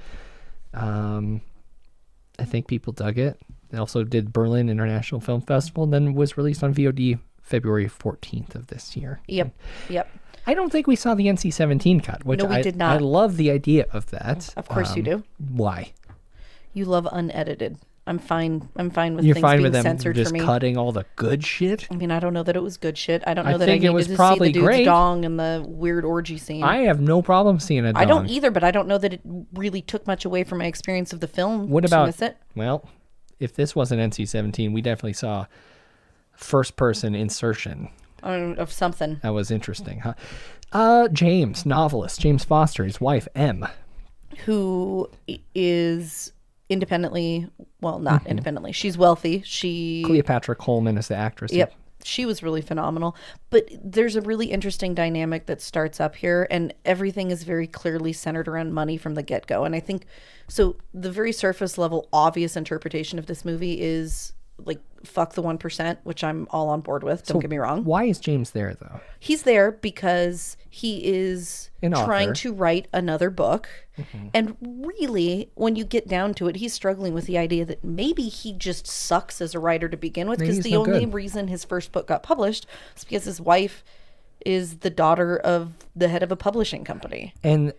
I think people dug it. It also did Berlin International Film Festival, and then was released on VOD February 14th of this year. Yep. I don't think we saw the NC-17 cut, which we did not. I love the idea of that. Of course you do. Why? You love unedited. I'm fine with You're things fine being with them censored just for me. Cutting all the good shit? I mean, I don't know that it was good shit. I don't know I that think I it was needed to see probably the dude's great. dong and the weird orgy scene. I have no problem seeing a dong. I don't either, but I don't know that it really took much away from my experience of the film. What to about miss it. Well, if this wasn't NC-17, we definitely saw first-person insertion of something. That was interesting, huh? James, novelist, James Foster, his wife, M. Who is independently, well, not independently. She's wealthy. Cleopatra Coleman is the actress. Yep. She was really phenomenal. But there's a really interesting dynamic that starts up here, and everything is very clearly centered around money from the get-go. And I think, so the very surface level, obvious interpretation of this movie is like, fuck the 1%, which I'm all on board with. Don't get me wrong. Why is James there, though? He's there because he is trying to write another book. And really, when you get down to it, he's struggling with the idea that maybe he just sucks as a writer to begin with, because the only reason his first book got published is because his wife is the daughter of the head of a publishing company. And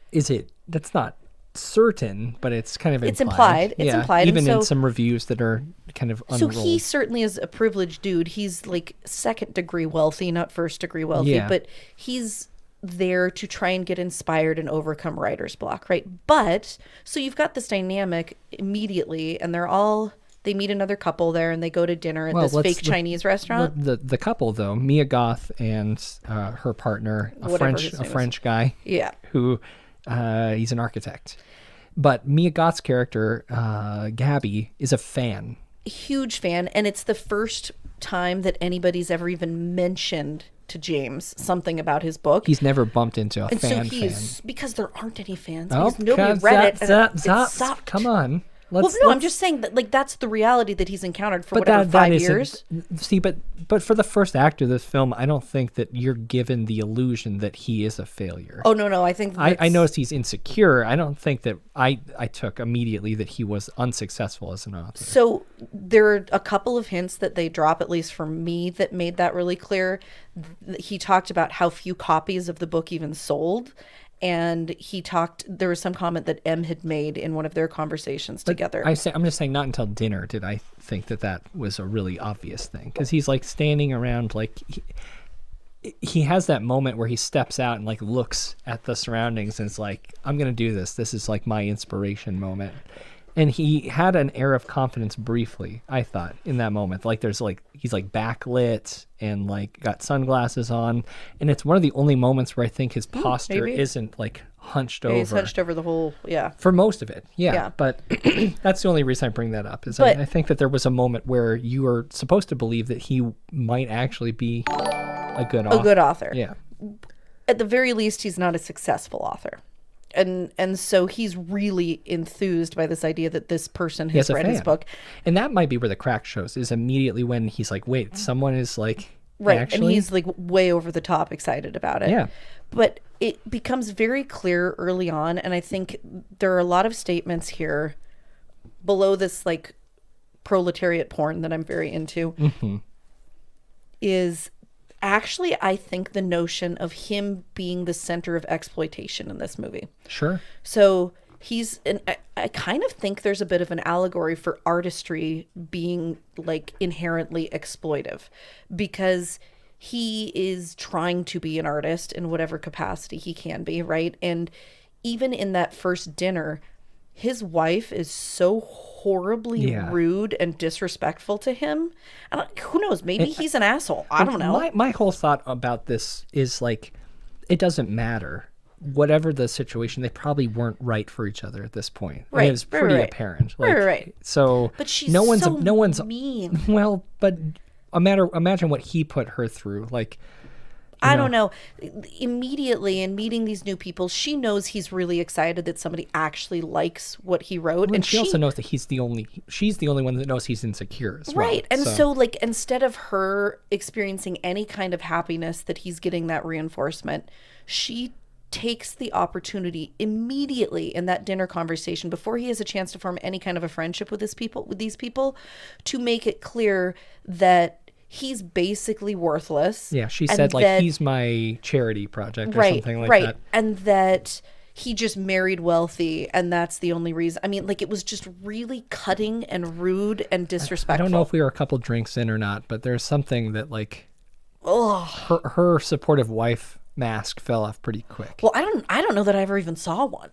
that's not certain, but it's kind of implied. It's implied. It's implied. Even in some reviews that are kind of unrolled. So he certainly is a privileged dude. He's like second degree wealthy, not first degree wealthy, but he's there to try and get inspired and overcome writer's block, right? But so you've got this dynamic immediately, and they meet another couple there, and they go to dinner at this fake Chinese restaurant. The couple, though, Mia Goth and her partner, a French guy, who he's an architect. But Mia Goth's character, Gabby, is a fan. Huge fan, and it's the first time that anybody's ever even mentioned to James something about his book. He's never bumped into a fan. Because there aren't any fans. Oh, because nobody read it. Zap. Come on. I'm just saying that that's the reality that he's encountered for 5 years. See, but for the first act of this film, I don't think that you're given the illusion that he is a failure. Oh, no, I think I noticed he's insecure. I don't think that I took immediately that he was unsuccessful as an author. So there are a couple of hints that they drop, at least for me, that made that really clear. He talked about how few copies of the book even sold. And there was some comment that M had made in one of their conversations together. I'm just saying, not until dinner did I think that was a really obvious thing. Because he's like standing around, like he has that moment where he steps out and like looks at the surroundings and is like, I'm going to do this. This is like my inspiration moment. And he had an air of confidence briefly, I thought, in that moment. Like he's like backlit and like got sunglasses on. And it's one of the only moments where I think his posture isn't like hunched over. He's hunched over the whole, For most of it, yeah. But that's the only reason I bring that up. I think that there was a moment where you were supposed to believe that he might actually be a good author. Yeah. At the very least, he's not a successful author. And so he's really enthused by this idea that this person has read his book. And that might be where the crack shows, is immediately when he's like, wait, someone is like... Right, actually... and he's like way over the top excited about it. Yeah. But it becomes very clear early on, and I think there are a lot of statements here below this like proletariat porn that I'm very into, is... Actually, I think the notion of him being the center of exploitation in this movie. Sure. So I kind of think there's a bit of an allegory for artistry being like inherently exploitive, because he is trying to be an artist in whatever capacity he can be, right? And even in that first dinner, his wife is so horribly rude and disrespectful to him. And who knows? Maybe he's an asshole. I don't know. My whole thought about this is like, it doesn't matter. Whatever the situation, they probably weren't right for each other at this point. Right. I mean, it was pretty apparent. Like, right. So, but she's no one's mean. Well, but imagine what he put her through. Like, I don't know. Immediately in meeting these new people, she knows he's really excited that somebody actually likes what he wrote. And she also knows that she's the only one that knows he's insecure as well. Right. And so like, instead of her experiencing any kind of happiness that he's getting that reinforcement, she takes the opportunity immediately in that dinner conversation, before he has a chance to form any kind of a friendship with these people, to make it clear that he's basically worthless. Yeah, she said like he's my charity project or something like that. Right, and that he just married wealthy, and that's the only reason. I mean, like, it was just really cutting and rude and disrespectful. I don't know if we were a couple drinks in or not, but there's something that like, her supportive wife mask fell off pretty quick. Well, I don't know that I ever even saw one.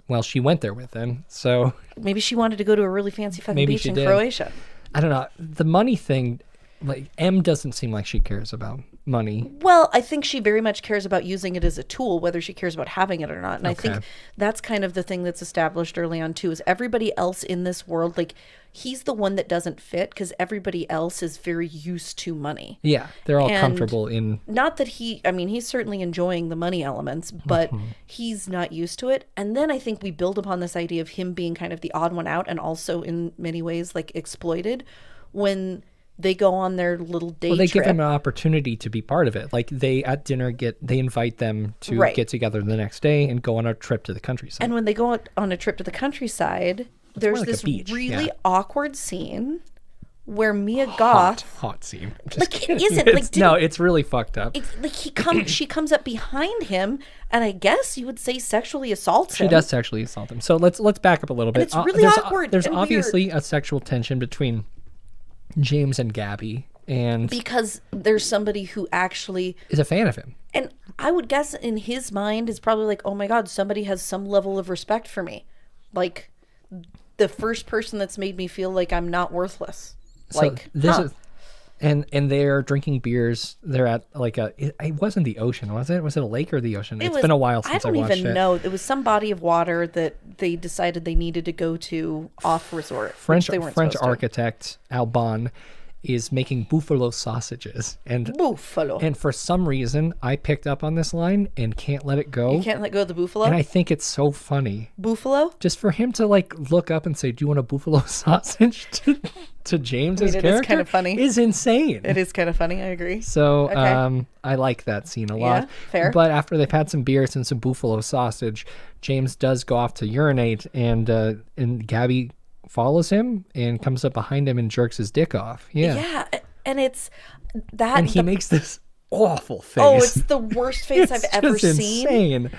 Well, she went there with him, so maybe she wanted to go to a really fancy fucking beach in Croatia. I don't know. The money thing. Like, M doesn't seem like she cares about money. Well, I think she very much cares about using it as a tool, whether she cares about having it or not. And I think that's kind of the thing that's established early on, too, is everybody else in this world, like, he's the one that doesn't fit because everybody else is very used to money. Yeah, they're all comfortable in... Not that he's certainly enjoying the money elements, but he's not used to it. And then I think we build upon this idea of him being kind of the odd one out and also in many ways, like, exploited when... they go on their little day trip. Well, they give him an opportunity to be part of it. Like, they at dinner they invite them to get together the next day and go on a trip to the countryside. And when they go on a trip to the countryside, there's like this really awkward scene where Mia Goth... Hot scene. Like, it isn't. Like, no, it's really fucked up. It's like she comes up behind him, and I guess you would say sexually assaults him. She does sexually assault him. So let's back up a little bit. And it's really awkward. There's obviously a sexual tension between James and Gabby, and because there's somebody who actually is a fan of him, and I would guess in his mind is probably like, oh my God, somebody has some level of respect for me. Like the first person that's made me feel like I'm not worthless. So like this is, and they're drinking beers. They're at like it wasn't the ocean, was it? Was it a lake or the ocean? It's been a while since I watched it. I don't even know. It was some body of water that they decided they needed to go to off resort. French architect Alban is making buffalo sausages, and for some reason I picked up on this line and can't let it go. You can't let go of the buffalo, and I think it's so funny. Buffalo, just for him to like look up and say, "Do you want a buffalo sausage?" to James's character, it is kind of funny. Is insane. It is kind of funny. I agree. So I like that scene a lot. Yeah, fair. But after they've had some beers and some buffalo sausage, James does go off to urinate, and Gabby follows him and comes up behind him and jerks his dick off. Yeah, and it's that, and he makes this awful face. Oh, it's the worst face I've ever seen. Insane.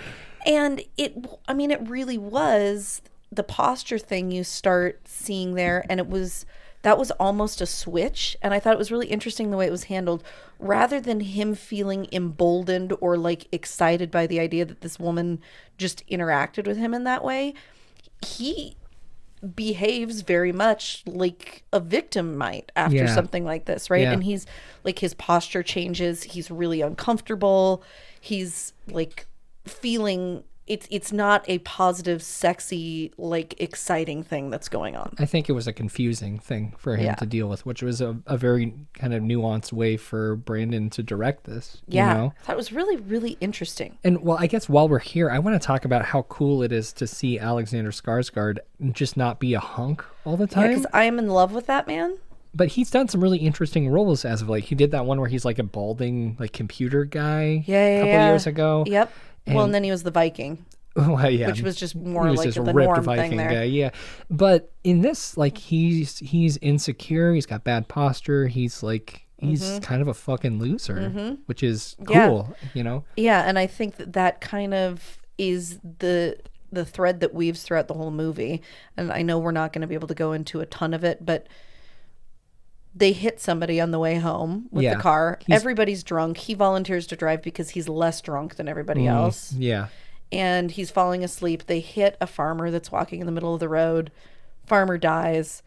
And it really was the posture thing you start seeing there, and that was almost a switch. And I thought it was really interesting the way it was handled, rather than him feeling emboldened or like excited by the idea that this woman just interacted with him in that way. He behaves very much like a victim might after something like this, right? And he's like, his posture changes, he's really uncomfortable, he's like feeling it's not a positive, sexy, like exciting thing that's going on. I think it was a confusing thing for him to deal with, which was a very kind of nuanced way for Brandon to direct this. Yeah, you know? I thought it was really, really interesting. And well, I guess while we're here, I want to talk about how cool it is to see Alexander Skarsgård just not be a hunk all the time. Yeah, because I am in love with that man. But he's done some really interesting roles as of late. He did that one where he's like a balding like computer guy a couple years ago. Yep. And then he was the Viking. Well, yeah, which was just more was like just the ripped norm Viking thing there. Guy, yeah. But in this, like, he's insecure. He's got bad posture. He's like kind of a fucking loser, which is cool, you know. Yeah, and I think that kind of is the thread that weaves throughout the whole movie. And I know we're not going to be able to go into a ton of it, but they hit somebody on the way home with the car. Everybody's drunk. He volunteers to drive because he's less drunk than everybody else. Yeah. And he's falling asleep. They hit a farmer that's walking in the middle of the road. Farmer dies.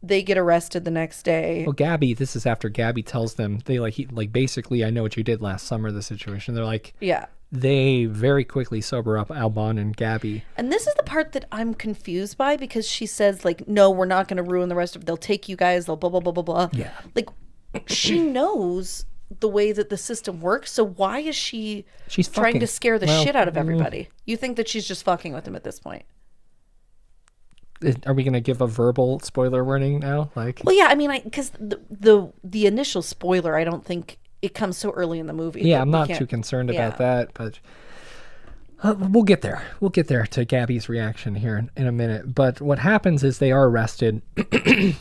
They get arrested the next day. Well, Gabby, this is after Gabby tells them, they basically, I know what you did last summer, the situation. They're like, yeah. They very quickly sober up Alban and Gabby. And this is the part that I'm confused by, because she says, like, no, we're not going to ruin the rest of it. They'll take you guys. They'll blah, blah, blah, blah, blah. Yeah. Like, she knows the way that the system works. So why is she's trying to scare the shit out of everybody? You think that she's just fucking with him at this point? Are we going to give a verbal spoiler warning now? Like, well, yeah, I mean, because the initial spoiler, I don't think it comes so early in the movie. Yeah, I'm not too concerned about that, but we'll get there. We'll get there to Gabby's reaction here in a minute. But what happens is they are arrested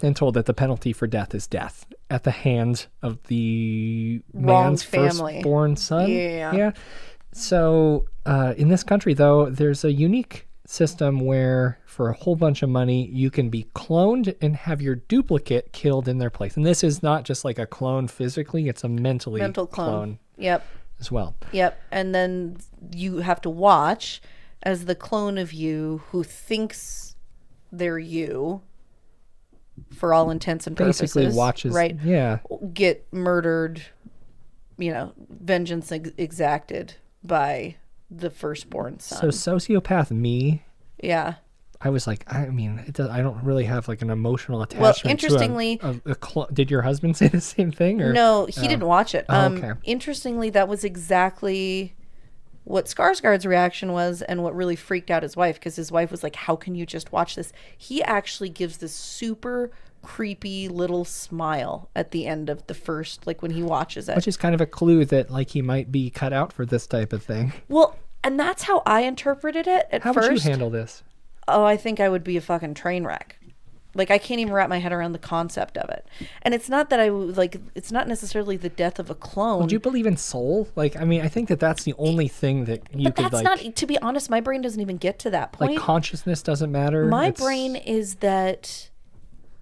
and told that the penalty for death is death at the hands of the man's firstborn son. Yeah. So in this country, though, there's a unique system where for a whole bunch of money you can be cloned and have your duplicate killed in their place. And this is not just like a clone physically, it's a mental clone. Yep. As well. Yep. And then you have to watch as the clone of you who thinks they're you for all intents and purposes, basically watches, right? Yeah. Get murdered, vengeance exacted by the firstborn son. So sociopath me. Yeah. I was like, I mean, I don't really have like an emotional attachment. Well, interestingly, did your husband say the same thing? Or? No, he didn't watch it. Okay. Interestingly, that was exactly what Skarsgård's reaction was, and what really freaked out his wife, because his wife was like, "How can you just watch this?" He actually gives this super creepy little smile at the end of the first, like when he watches it, which is kind of a clue that like he might be cut out for this type of thing. Well, and that's how I interpreted it at first. How would you handle this? Oh, I think I would be a fucking train wreck. Like, I can't even wrap my head around the concept of it. And it's not that it's not necessarily the death of a clone. Would you believe in soul? Like, I mean, I think that's the only thing that you could, like... But that's not, to be honest, my brain doesn't even get to that point. Like, consciousness doesn't matter? My brain is that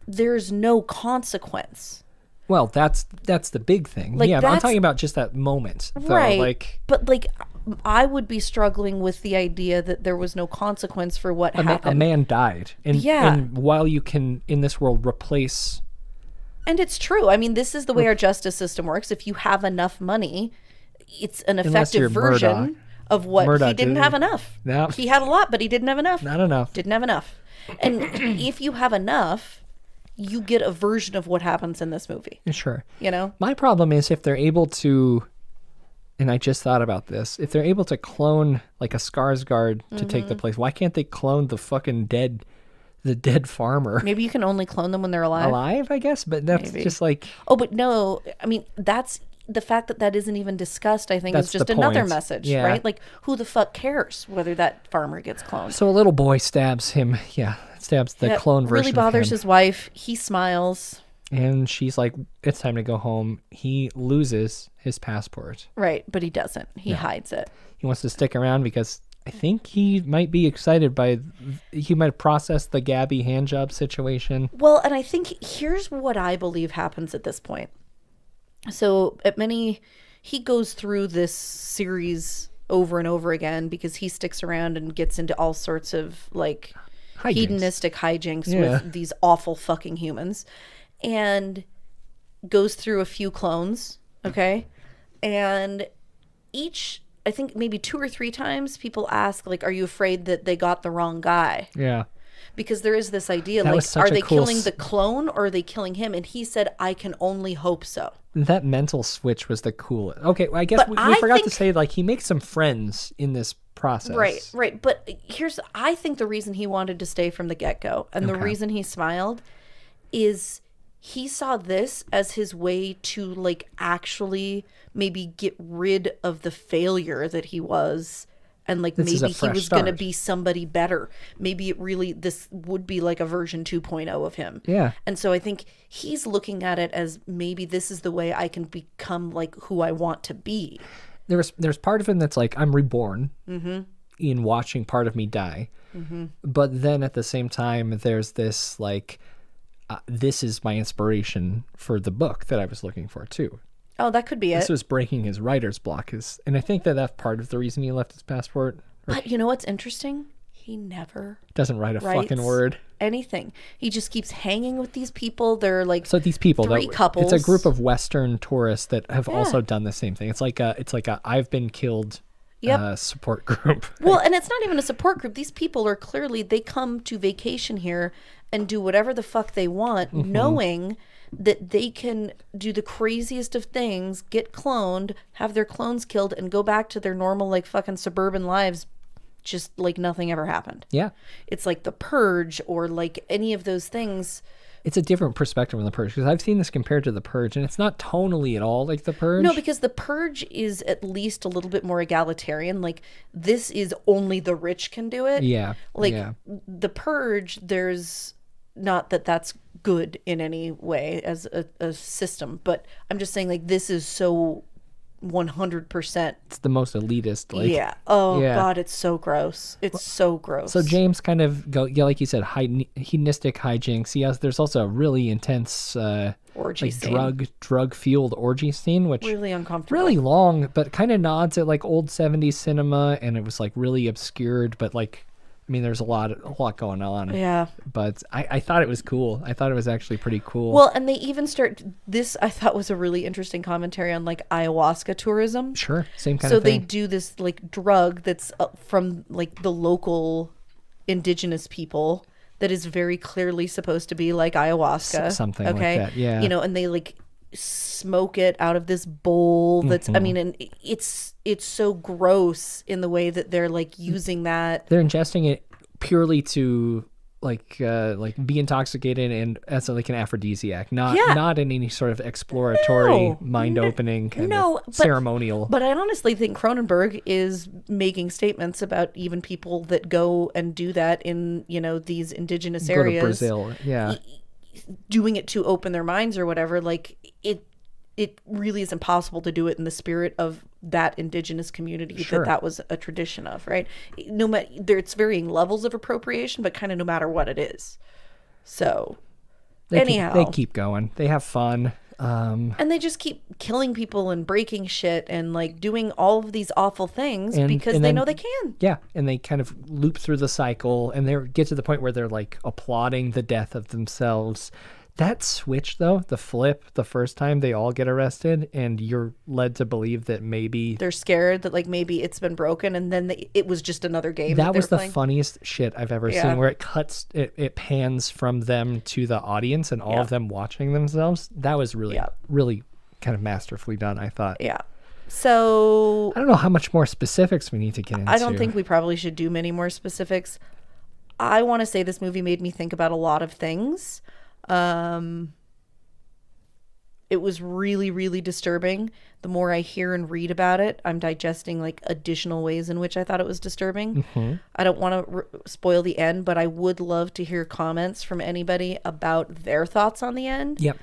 there's no consequence. Well, that's the big thing. Like, yeah, but I'm that's- talking about just that moment. Though. Right. Like, but like, I would be struggling with the idea that there was no consequence for what happened. a man died. And, Yeah. and while you can, in this world, replace... And it's true. I mean, this is the way our justice system works. If you have enough money, it's an effective version Murdoch. of what he Murdoch didn't have enough. No. He had a lot, but he didn't have enough. Not enough. Didn't have enough. And if you have enough, you get a version of what happens in this movie. Sure. You know? My problem is if they're able to, and I just thought about this, if they're able to clone like a Skarsgård to take the place, why can't they clone the dead farmer? Maybe you can only clone them when they're alive. Alive, I guess, but that's Maybe. just like... Oh, but no, I mean, that's the fact that isn't even discussed, I think, That's is just the another point. message, Yeah. right? Like, who the fuck cares whether that farmer gets cloned? So a little boy stabs him. Yeah, stabs the That clone version really bothers of him. his wife. He smiles. And she's like, it's time to go home. He loses his passport. Right, but he doesn't. He hides it. He wants to stick around because I think he might be excited he might process the Gabby handjob situation. Well, and I think here's what I believe happens at this point. So he goes through this series over and over again because he sticks around and gets into all sorts of like hedonistic hijinks with these awful fucking humans, and goes through a few clones, okay? And I think maybe 2 or 3 times people ask, like, are you afraid that they got the wrong guy? Yeah. Because there is this idea, That like, was such are a they cool killing the clone or are they killing him? And he said, I can only hope so. That mental switch was the coolest. Okay, well, I guess But we I forgot to think- say, like, he makes some friends in this process. Right. But I think the reason he wanted to stay from the get-go and the Okay. reason he smiled is he saw this as his way to, like, actually maybe get rid of the failure that he was. And like This is a maybe he fresh was going to start. be somebody better. Maybe this would be like a version 2.0 of him. Yeah. And so I think he's looking at it as maybe this is the way I can become like who I want to be. There's part of him that's like, I'm reborn Mm-hmm. in watching part of me die. Mm-hmm. But then at the same time, there's this like, this is my inspiration for the book that I was looking for too. Oh, that could be it. This was breaking his writer's block. And I think that's part of the reason he left his passport. But you know what's interesting? He never Doesn't write a fucking writes word. Anything. He just keeps hanging with these people. They're like So these people, 3 couples. it's a group of Western tourists that have Yeah. also done the same thing. It's like a I've been killed support group. Well, and it's not even a support group. These people are clearly, they come to vacation here and do whatever the fuck they want, Mm-hmm. knowing that they can do the craziest of things, get cloned, have their clones killed, and go back to their normal, like, fucking suburban lives just like nothing ever happened. Yeah. It's like The Purge or like any of those things. It's a different perspective on The Purge because I've seen this compared to The Purge, and it's not tonally at all like The Purge. No, because The Purge is at least a little bit more egalitarian. Like, this is only the rich can do it. Yeah. Like, yeah. The Purge, there's not that that's good in any way as a system, but I'm just saying, like, this is so 100%. It's the most elitist. Like, Yeah. Oh, yeah. God, it's so gross. It's so gross. So James kind of like you said, hedonistic hijinks. There's also a really intense orgy like scene. drug fueled orgy scene, which Really uncomfortable. really long, but kind of nods at like old 70s cinema, and it was like really obscured, but like, I mean, there's a lot going on. Yeah. But I thought it was cool. I thought it was actually pretty cool. Well, and they even this I thought was a really interesting commentary on like ayahuasca tourism. Sure, same kind so of thing. they do this like drug that's from like the local indigenous people that is very clearly supposed to be like ayahuasca. Something like okay? that, yeah. You know, and they like smoke it out of this bowl that's I mean, and it's so gross in the way that they're like using that. They're ingesting it purely to like be intoxicated and as like an aphrodisiac, not in any sort of exploratory, mind-opening kind of ceremonial. But I honestly think Cronenberg is making statements about even people that go and do that in, you know, these indigenous areas. Go to Brazil, yeah. Doing it to open their minds or whatever, like it really is impossible to do it in the spirit of that indigenous community Sure. that was a tradition of, right? No matter, it's varying levels of appropriation, but kind of no matter what it is. So They anyhow, they keep going. They have fun. And they just keep killing people and breaking shit and like doing all of these awful things because they know they can. Yeah, and they kind of loop through the cycle, and they get to the point where they're like applauding the death of themselves. That switch, though, the flip, the first time they all get arrested, and you're led to believe that maybe they're scared that like maybe it's been broken, and then it was just another game. That was the playing. Funniest shit I've ever seen, where it pans from them to the audience and all of them watching themselves. That was really, really kind of masterfully done, I thought. Yeah. So I don't know how much more specifics we need to get into. I don't think we probably should do many more specifics. I want to say this movie made me think about a lot of things. It was really, really disturbing. The more I hear and read about it, I'm digesting like additional ways in which I thought it was disturbing. Mm-hmm. I don't want to spoil the end, but I would love to hear comments from anybody about their thoughts on the end. Yep.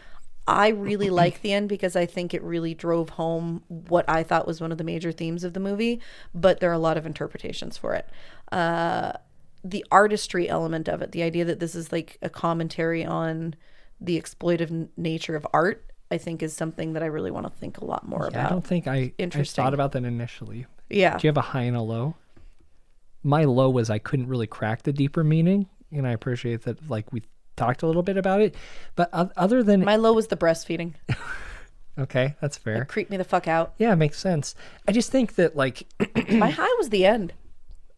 I really like the end because I think it really drove home what I thought was one of the major themes of the movie, but there are a lot of interpretations for it. The artistry element of it, the idea that this is like a commentary on the exploitive nature of art, I think is something that I really want to think a lot more about. I don't think I thought about that initially. Yeah. Do you have a high and a low? My low was I couldn't really crack the deeper meaning, and I appreciate that like we talked a little bit about it. But other than... My low was the breastfeeding. Okay, that's fair. It creeped me the fuck out. Yeah, it makes sense. I just think that like... My high was the end.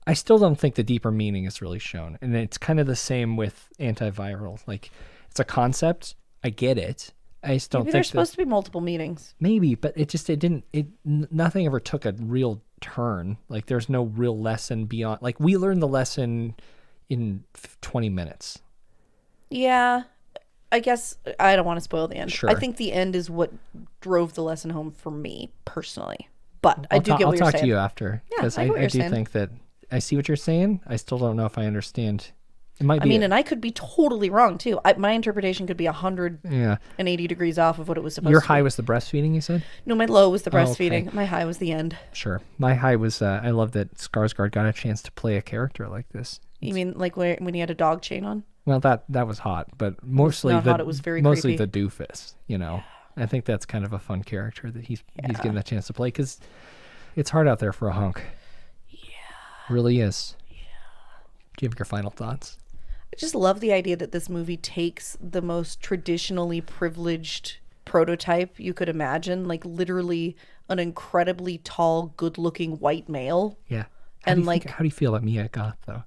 I still don't think the deeper meaning is really shown. And it's kind of the same with antiviral. Like, it's a concept. I get it. I just don't Maybe think there's supposed to be multiple meanings. Maybe, but nothing ever took a real turn. Like, there's no real lesson beyond. Like, we learned the lesson in 20 minutes. Yeah. I guess I don't want to spoil the end. Sure. I think the end is what drove the lesson home for me personally. But I do get what you're saying. I'll talk to you after. Because I do think that I see what you're saying. I still don't know if I understand. It might be. And I could be totally wrong too. My interpretation could be 180 degrees off of what it was supposed to be. Your high was the breastfeeding, you said? No, my low was the breastfeeding. Okay. My high was the end. Sure. My high was, I love that Skarsgård got a chance to play a character like this. You mean like when he had a dog chain on? Well, that was hot, but mostly it was very creepy. the doofus, you know. I think that's kind of a fun character that he's getting that chance to play, because it's hard out there for a hunk. Really is. Yeah. Do you have your final thoughts? I just love the idea that this movie takes the most traditionally privileged prototype you could imagine, like literally an incredibly tall, good-looking white male. Yeah. How do you feel about Mia Goth, though?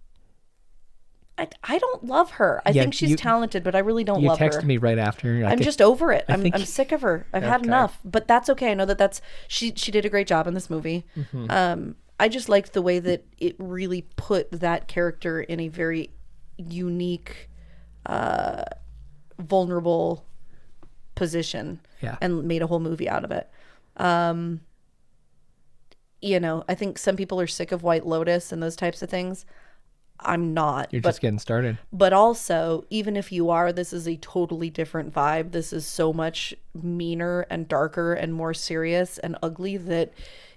I don't love her. I think she's talented, but I really don't love her. You texted me right after. I'm just over it. I'm sick of her. I've had enough. But that's okay. I know that's she did a great job in this movie. Mm-hmm. I just liked the way that it really put that character in a very unique, vulnerable position, and made a whole movie out of it. I think some people are sick of White Lotus and those types of things. I'm not. You're just getting started. But also, even if you are, this is a totally different vibe. This is so much meaner and darker and more serious and ugly that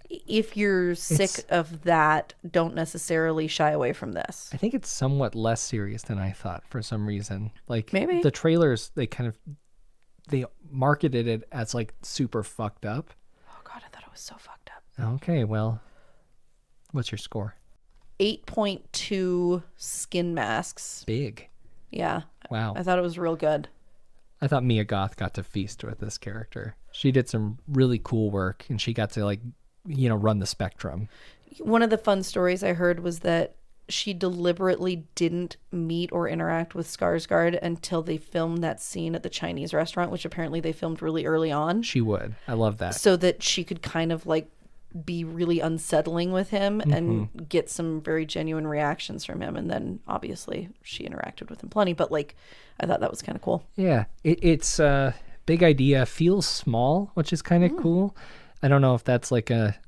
if you're sick of that, don't necessarily shy away from this. I think it's somewhat less serious than I thought for some reason. Like, maybe the trailers, they marketed it as like super fucked up. Oh God, I thought it was so fucked up. Okay, well, what's your score? 8.2 skin masks. Big. Yeah. Wow. I thought it was real good. I thought Mia Goth got to feast with this character. She did some really cool work, and she got to run the spectrum. One of the fun stories I heard was that she deliberately didn't meet or interact with Skarsgård until they filmed that scene at the Chinese restaurant, which apparently they filmed really early on. She would. I love that. So that she could kind of be really unsettling with him and get some very genuine reactions from him. And then obviously she interacted with him plenty, but I thought that was kind of cool. Yeah. It's a big idea, feels small, which is kind of cool. I don't know if that's like a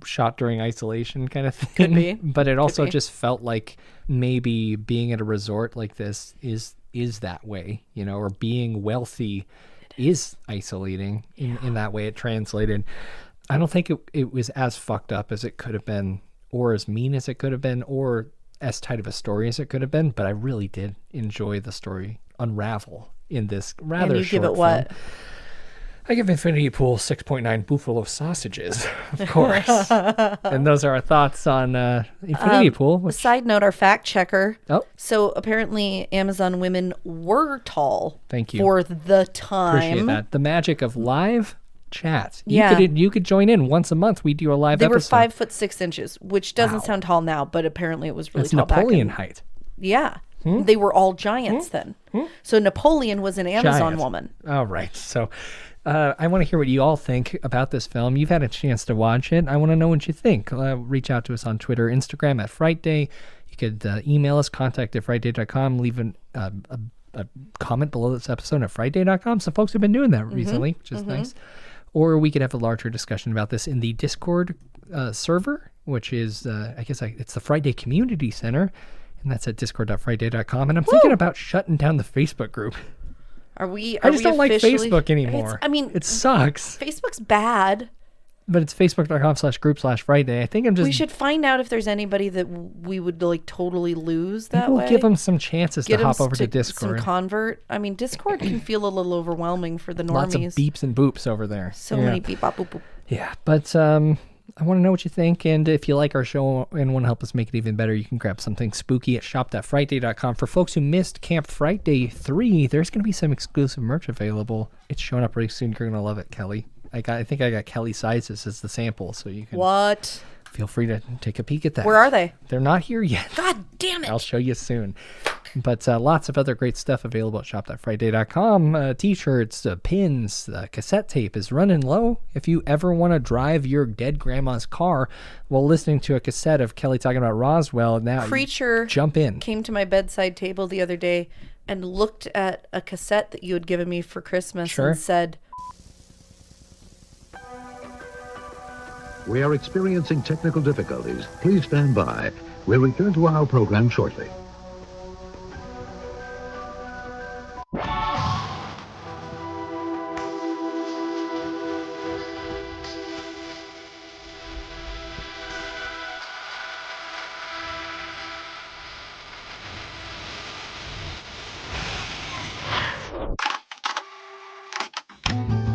shot during isolation kind of thing. Could be. But it also just felt like maybe being at a resort like this is that way, or being wealthy is isolating in that way it translated. I don't think it was as fucked up as it could have been, or as mean as it could have been, or as tight of a story as it could have been, but I really did enjoy the story unravel in this rather short film. And you give it what? I give Infinity Pool 6.9 buffalo sausages, of course. And those are our thoughts on Infinity Pool. Side note, our fact checker. Oh. So apparently Amazon women were tall. Thank you. For the time. Appreciate that. The magic of live chat. Yeah. You could join in once a month. We do a live They episode. were 5'6", which doesn't sound tall now, but apparently it was really That's tall Napoleon back height. Yeah. They were all giants then. So Napoleon was an Amazon woman. All right. So I want to hear what you all think about this film. You've had a chance to watch it. I want to know what you think. Reach out to us on Twitter, Instagram at Frightday. You could email us, contact@frightday.com. Leave a comment below this episode at frightday.com. Some folks have been doing that recently, which is nice. Or we could have a larger discussion about this in the Discord server, which is, it's the Frightday Community Center. And that's at discord.frightday.com. And I'm thinking about shutting down the Facebook group. I just don't like Facebook anymore. It sucks. Facebook's bad. But it's facebook.com/group/Frightday. I think I'm just... We should find out if there's anybody that we would like totally lose that way. We'll give them some chances to hop over to Discord. Some convert. I mean, Discord can feel a little overwhelming for the normies. Lots of beeps and boops over there. So many beep, bop, boop, boop. Yeah, but I want to know what you think. And if you like our show and want to help us make it even better, you can grab something spooky at shop.frightday.com. For folks who missed Camp Frightday 3, there's going to be some exclusive merch available. It's showing up pretty soon. You're going to love it, Kelly. I think I got Kelly sizes as the sample, so you can... What? Feel free to take a peek at that. Where are they? They're not here yet. God damn it. I'll show you soon. But lots of other great stuff available at shop.frightday.com. T-shirts, pins, cassette tape is running low. If you ever want to drive your dead grandma's car while listening to a cassette of Kelly talking about Roswell, now Preacher jump in. Came to my bedside table the other day and looked at a cassette that you had given me for Christmas and said... We are experiencing technical difficulties. Please stand by. We'll return to our program shortly.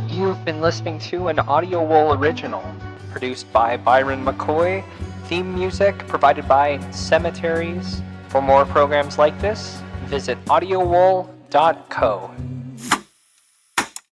You've been listening to an Audio Wool original, produced by Byron McKoy, theme music provided by Cemeteries. For more programs like this, visit audiowool.co.